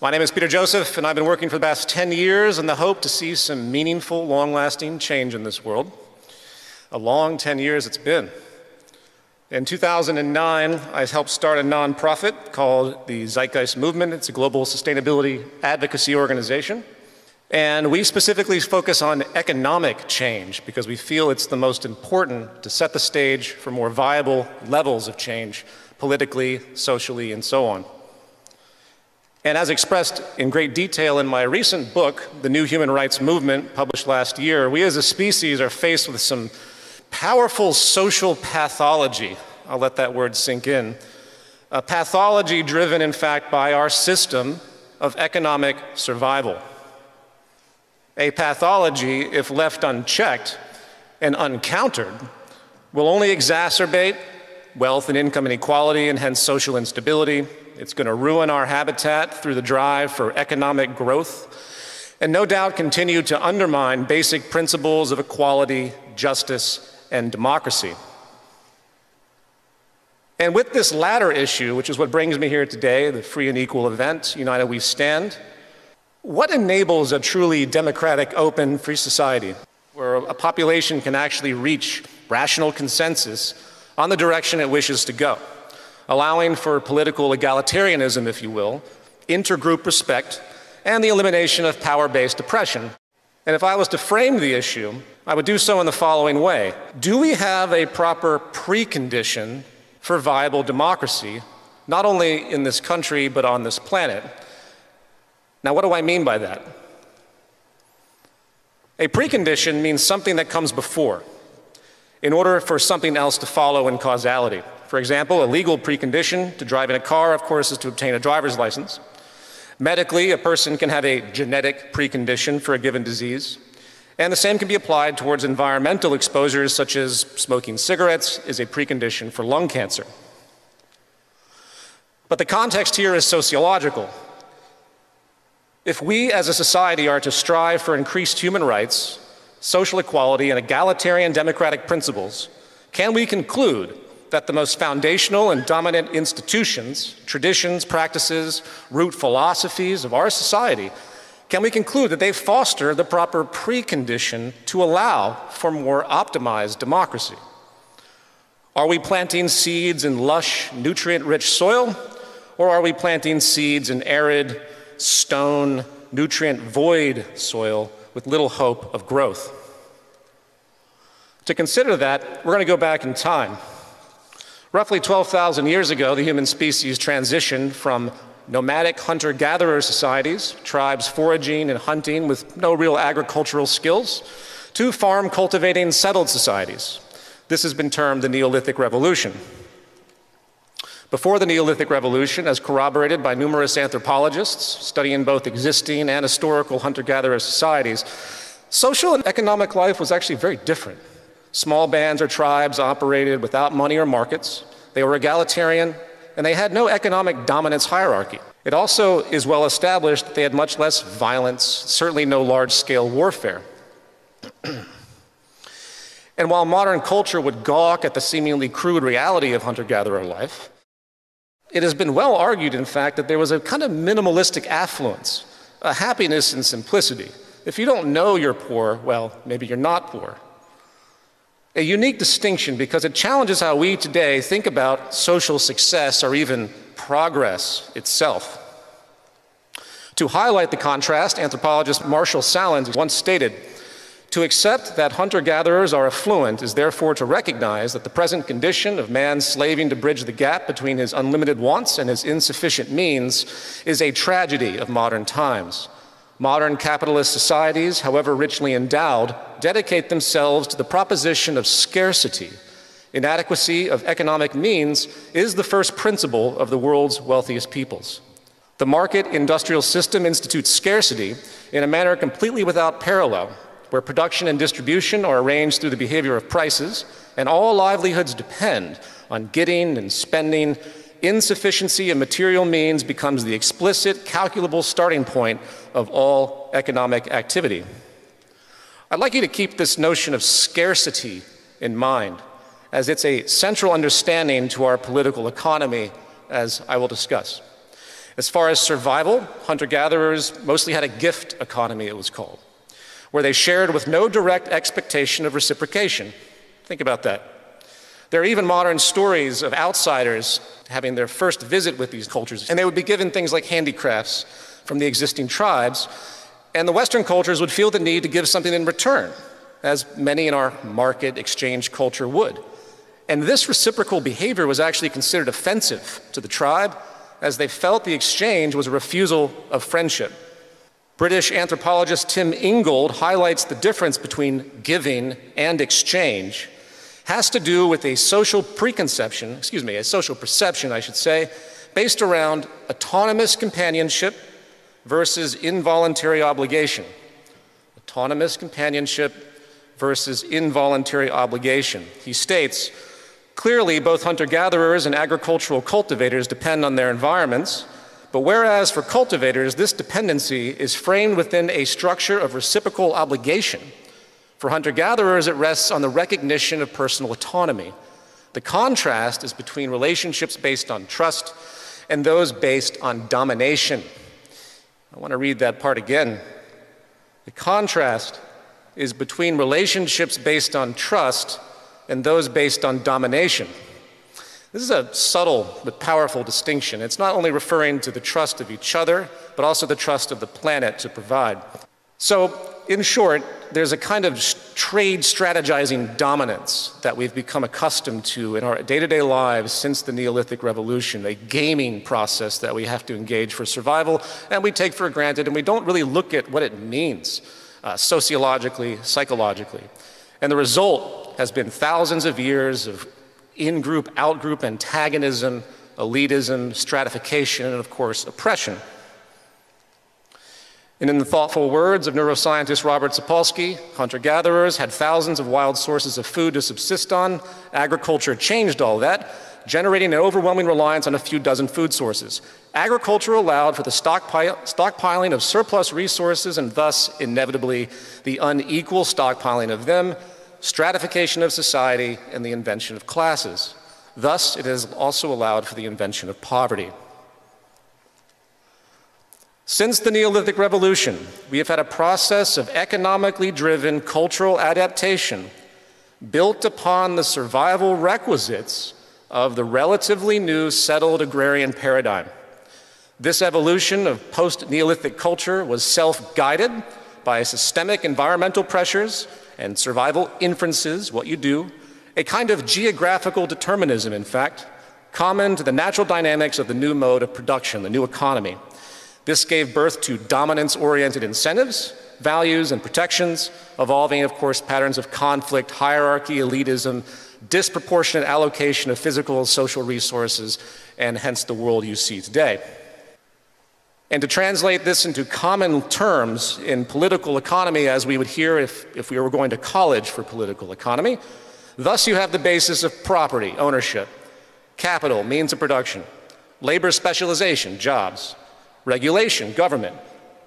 My name is Peter Joseph, and I've been working for the past 10 years in the hope to see some meaningful, long-lasting change in this world. A long 10 years it's been. In 2009, I helped start a nonprofit called the Zeitgeist Movement. It's a global sustainability advocacy organization. And we specifically focus on economic change because we feel it's the most important to set the stage for more viable levels of change, politically, socially, and so on. And as expressed in great detail in my recent book, The New Human Rights Movement, published last year, we as a species are faced with some powerful social pathology. I'll let that word sink in. A pathology driven, in fact, by our system of economic survival. A pathology, if left unchecked and uncountered, will only exacerbate wealth and income inequality and hence social instability. It's going to ruin our habitat through the drive for economic growth, and no doubt continue to undermine basic principles of equality, justice, and democracy. And with this latter issue, which is what brings me here today, the free and equal event, United We Stand, what enables a truly democratic, open, free society where a population can actually reach rational consensus on the direction it wishes to go, allowing for political egalitarianism, if you will, intergroup respect, and the elimination of power-based oppression? And if I was to frame the issue, I would do so in the following way. Do we have a proper precondition for viable democracy, not only in this country, but on this planet? Now, what do I mean by that? A precondition means something that comes before, in order for something else to follow in causality. For example, a legal precondition to drive in a car, of course, is to obtain a driver's license. Medically, a person can have a genetic precondition for a given disease. And the same can be applied towards environmental exposures, such as smoking cigarettes is a precondition for lung cancer. But the context here is sociological. If we as a society are to strive for increased human rights, social equality, and egalitarian democratic principles, can we conclude that the most foundational and dominant institutions, traditions, practices, root philosophies of our society, can we conclude that they foster the proper precondition to allow for more optimized democracy? Are we planting seeds in lush, nutrient-rich soil, or are we planting seeds in arid, stone, nutrient-void soil with little hope of growth? To consider that, we're going to go back in time. Roughly 12,000 years ago, the human species transitioned from nomadic hunter-gatherer societies, tribes foraging and hunting with no real agricultural skills, to farm-cultivating settled societies. This has been termed the Neolithic Revolution. Before the Neolithic Revolution, as corroborated by numerous anthropologists studying both existing and historical hunter-gatherer societies, social and economic life was actually very different. Small bands or tribes operated without money or markets. They were egalitarian, and they had no economic dominance hierarchy. It also is well established that they had much less violence, certainly no large-scale warfare. And while modern culture would gawk at the seemingly crude reality of hunter-gatherer life, it has been well argued, in fact, that there was a kind of minimalistic affluence, a happiness in simplicity. If you don't know you're poor, well, maybe you're not poor. A unique distinction because it challenges how we today think about social success or even progress itself. To highlight the contrast, anthropologist Marshall Salins once stated, "To accept that hunter-gatherers are affluent is therefore to recognize that the present condition of man slaving to bridge the gap between his unlimited wants and his insufficient means is a tragedy of modern times. Modern capitalist societies, however richly endowed, dedicate themselves to the proposition of scarcity. Inadequacy of economic means is the first principle of the world's wealthiest peoples. The market industrial system institutes scarcity in a manner completely without parallel, where production and distribution are arranged through the behavior of prices, and all livelihoods depend on getting and spending. Insufficiency of material means becomes the explicit, calculable starting point of all economic activity." I'd like you to keep this notion of scarcity in mind, as it's a central understanding to our political economy, as I will discuss. As far as survival, hunter-gatherers mostly had a gift economy, it was called, where they shared with no direct expectation of reciprocation. Think about that. There are even modern stories of outsiders having their first visit with these cultures, and they would be given things like handicrafts from the existing tribes, and the Western cultures would feel the need to give something in return, as many in our market exchange culture would. And this reciprocal behavior was actually considered offensive to the tribe, as they felt the exchange was a refusal of friendship. British anthropologist Tim Ingold highlights the difference between giving and exchange has to do with a social perception, I should say, based around autonomous companionship versus involuntary obligation. Autonomous companionship versus involuntary obligation. He states, clearly, both hunter-gatherers and agricultural cultivators depend on their environments, but whereas for cultivators, this dependency is framed within a structure of reciprocal obligation, for hunter-gatherers, it rests on the recognition of personal autonomy. The contrast is between relationships based on trust and those based on domination. I want to read that part again. The contrast is between relationships based on trust and those based on domination. This is a subtle but powerful distinction. It's not only referring to the trust of each other, but also the trust of the planet to provide. So, in short, there's a kind of trade strategizing dominance that we've become accustomed to in our day-to-day lives since the Neolithic Revolution, a gaming process that we have to engage for survival, and we take for granted, and we don't really look at what it means sociologically, psychologically. And the result has been thousands of years of in-group, out-group antagonism, elitism, stratification, and of course, oppression. And in the thoughtful words of neuroscientist Robert Sapolsky, hunter-gatherers had thousands of wild sources of food to subsist on. Agriculture changed all that, generating an overwhelming reliance on a few dozen food sources. Agriculture allowed for the stockpiling of surplus resources and thus, inevitably, the unequal stockpiling of them, stratification of society, and the invention of classes. Thus, it has also allowed for the invention of poverty. Since the Neolithic Revolution, we have had a process of economically driven cultural adaptation built upon the survival requisites of the relatively new settled agrarian paradigm. This evolution of post-Neolithic culture was self-guided by systemic environmental pressures and survival inferences, what you do, a kind of geographical determinism, in fact, common to the natural dynamics of the new mode of production, the new economy. This gave birth to dominance-oriented incentives, values, and protections, evolving, of course, patterns of conflict, hierarchy, elitism, disproportionate allocation of physical and social resources, and hence the world you see today. And to translate this into common terms in political economy, as we would hear if we were going to college for political economy, thus you have the basis of property, ownership, capital, means of production, labor specialization, jobs, regulation, government,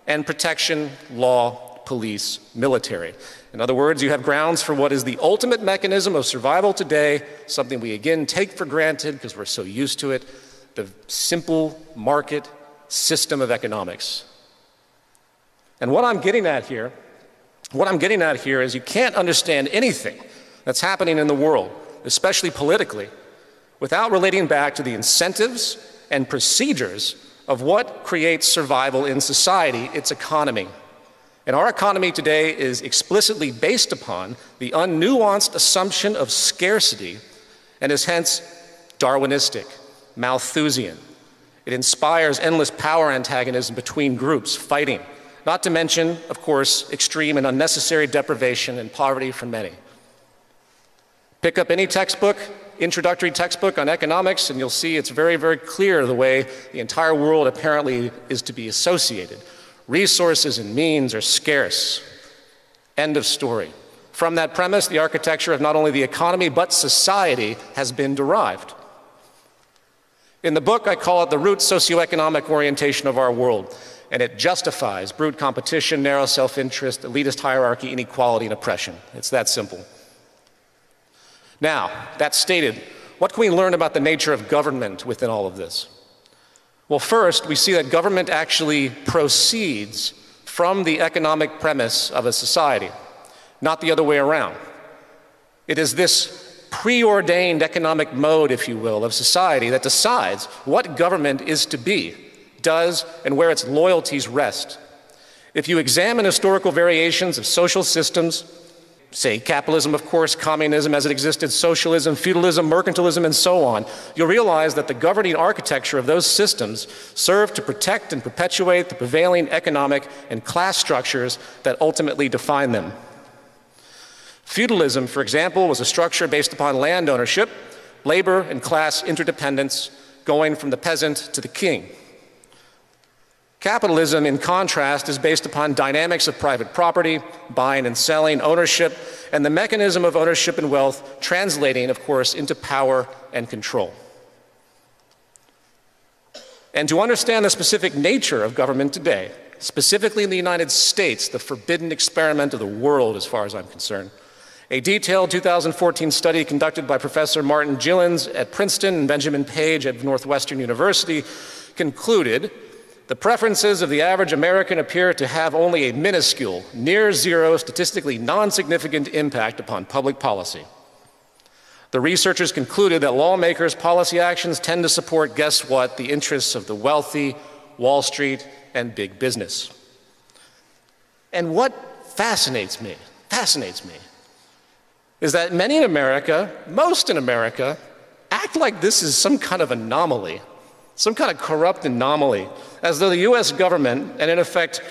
and protection, law, police, military. In other words, you have grounds for what is the ultimate mechanism of survival today, something we again take for granted because we're so used to it, the simple market system of economics. And what I'm getting at here is you can't understand anything that's happening in the world, especially politically, without relating back to the incentives and procedures of what creates survival in society, its economy. And our economy today is explicitly based upon the unnuanced assumption of scarcity and is hence Darwinistic, Malthusian. It inspires endless power antagonism between groups fighting, not to mention, of course, extreme and unnecessary deprivation and poverty for many. Pick up any textbook, introductory textbook on economics, and you'll see it's very, very clear the way the entire world apparently is to be associated. Resources and means are scarce. End of story. From that premise, the architecture of not only the economy, but society has been derived. In the book, I call it the root socioeconomic orientation of our world, and it justifies brute competition, narrow self-interest, elitist hierarchy, inequality, and oppression. It's that simple. Now, that stated, what can we learn about the nature of government within all of this? Well, first, we see that government actually proceeds from the economic premise of a society, not the other way around. It is this preordained economic mode, if you will, of society that decides what government is to be, does, and where its loyalties rest. If you examine historical variations of social systems, say capitalism, of course, communism as it existed, socialism, feudalism, mercantilism, and so on, you'll realize that the governing architecture of those systems served to protect and perpetuate the prevailing economic and class structures that ultimately define them. Feudalism, for example, was a structure based upon land ownership, labor, and class interdependence, going from the peasant to the king. Capitalism, in contrast, is based upon dynamics of private property, buying and selling, ownership, and the mechanism of ownership and wealth translating, of course, into power and control. And to understand the specific nature of government today, specifically in the United States, the forbidden experiment of the world as far as I'm concerned, a detailed 2014 study conducted by Professor Martin Gilens at Princeton and Benjamin Page at Northwestern University concluded the preferences of the average American appear to have only a minuscule, near zero, statistically non-significant impact upon public policy. The researchers concluded that lawmakers' policy actions tend to support, guess what, the interests of the wealthy, Wall Street, and big business. And what fascinates me, is that many in America, most in America, act like this is some kind of anomaly, some kind of corrupt anomaly, as though the US government, and in effect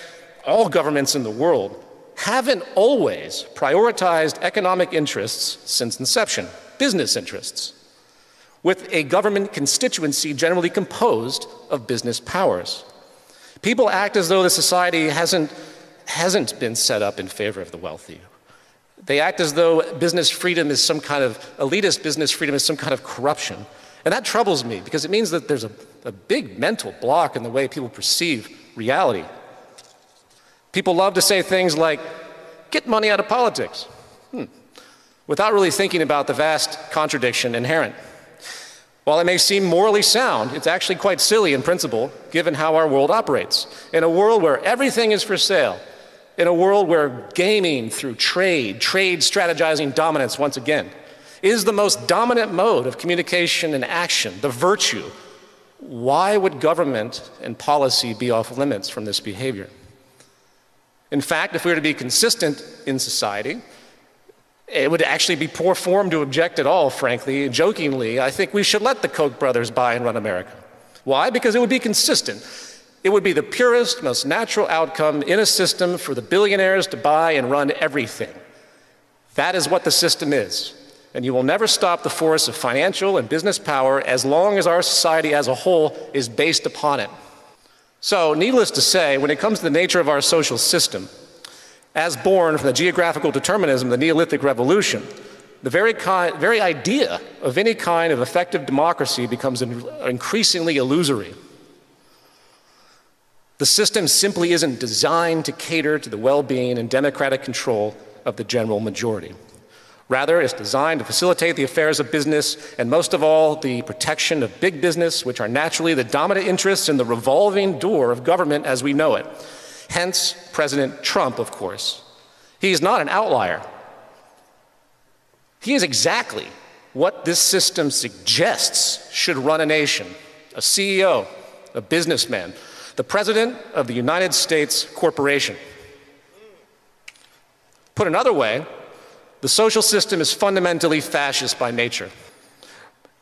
all governments in the world, haven't always prioritized economic interests since inception, business interests, with a government constituency generally composed of business powers. People act as though the society hasn't been set up in favor of the wealthy. They act as though business freedom is some kind of, elitist business freedom is some kind of corruption. And that troubles me because it means that there's a big mental block in the way people perceive reality. People love to say things like, get money out of politics, without really thinking about the vast contradiction inherent. While it may seem morally sound, it's actually quite silly in principle, given how our world operates. In a world where everything is for sale, in a world where gaming through trade strategizing dominance once again, is the most dominant mode of communication and action, the virtue, why would government and policy be off limits from this behavior? In fact, if we were to be consistent in society, it would actually be poor form to object at all, frankly. Jokingly, I think we should let the Koch brothers buy and run America. Why? Because it would be consistent. It would be the purest, most natural outcome in a system for the billionaires to buy and run everything. That is what the system is. And you will never stop the force of financial and business power as long as our society as a whole is based upon it. So, needless to say, when it comes to the nature of our social system, as born from the geographical determinism of the Neolithic Revolution, the very idea of any kind of effective democracy becomes increasingly illusory. The system simply isn't designed to cater to the well-being and democratic control of the general majority. Rather, it's designed to facilitate the affairs of business, and most of all, the protection of big business, which are naturally the dominant interests in the revolving door of government as we know it. Hence, President Trump, of course. He is not an outlier. He is exactly what this system suggests should run a nation: a CEO, a businessman, the President of the United States Corporation. Put another way, the social system is fundamentally fascist by nature.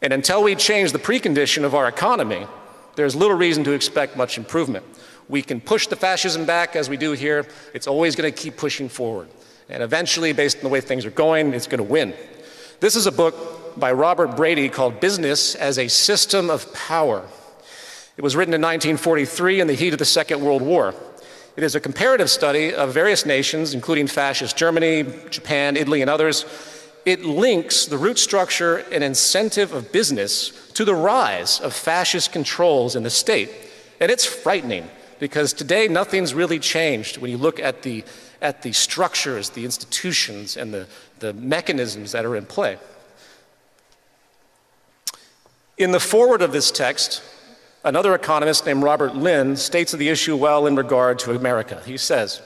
And until we change the precondition of our economy, there's little reason to expect much improvement. We can push the fascism back as we do here. It's always going to keep pushing forward. And eventually, based on the way things are going, it's going to win. This is a book by Robert Brady called Business as a System of Power. It was written in 1943 in the heat of the Second World War. It is a comparative study of various nations, including fascist Germany, Japan, Italy, and others. It links the root structure and incentive of business to the rise of fascist controls in the state. And it's frightening, because today nothing's really changed when you look at the structures, the institutions, and the mechanisms that are in play. In the foreword of this text, Another economist named Robert Lynn states the issue well in regard to America. He says,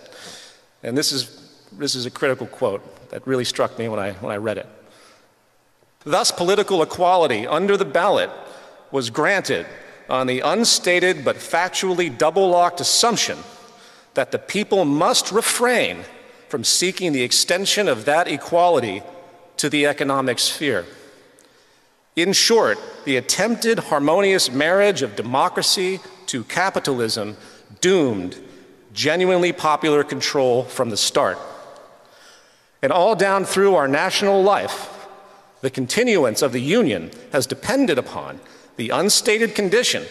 and this is a critical quote that really struck me when I read it. Thus, political equality under the ballot was granted on the unstated but factually double-locked assumption that the people must refrain from seeking the extension of that equality to the economic sphere. In short, the attempted harmonious marriage of democracy to capitalism doomed genuinely popular control from the start. And all down through our national life, the continuance of the Union has depended upon the unstated condition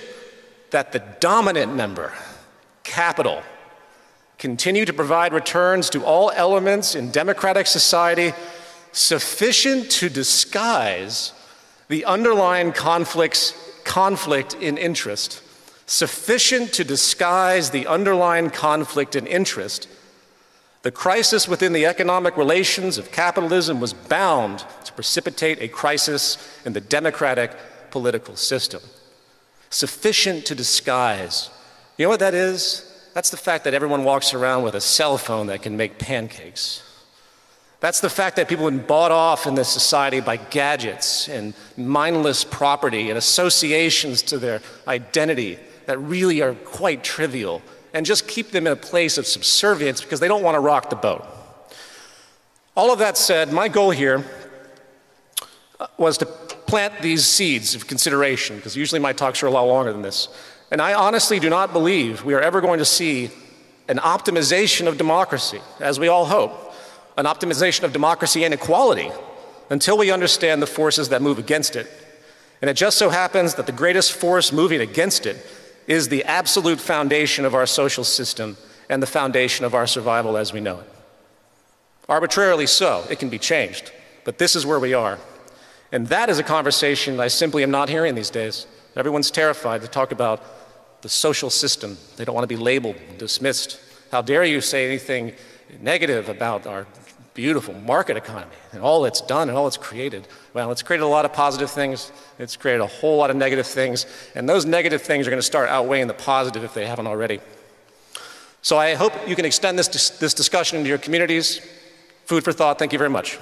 that the dominant member, capital, continue to provide returns to all elements in democratic society sufficient to disguise the underlying conflict in interest, sufficient to disguise the underlying conflict in interest. The crisis within the economic relations of capitalism was bound to precipitate a crisis in the democratic political system. Sufficient to disguise. You know what that is? That's the fact that everyone walks around with a cell phone that can make pancakes. That's the fact that people have been bought off in this society by gadgets and mindless property and associations to their identity that really are quite trivial and just keep them in a place of subservience because they don't want to rock the boat. All of that said, my goal here was to plant these seeds of consideration, because usually my talks are a lot longer than this. And I honestly do not believe we are ever going to see an optimization of democracy, as we all hope. An optimization of democracy and equality until we understand the forces that move against it. And it just so happens that the greatest force moving against it is the absolute foundation of our social system and the foundation of our survival as we know it. Arbitrarily so, it can be changed, but this is where we are. And that is a conversation I simply am not hearing these days. Everyone's terrified to talk about the social system. They don't want to be labeled, dismissed. How dare you say anything negative about our beautiful market economy and all it's done and all it's created. Well, it's created a lot of positive things. It's created a whole lot of negative things. And those negative things are going to start outweighing the positive if they haven't already. So I hope you can extend this discussion into your communities. Food for thought. Thank you very much.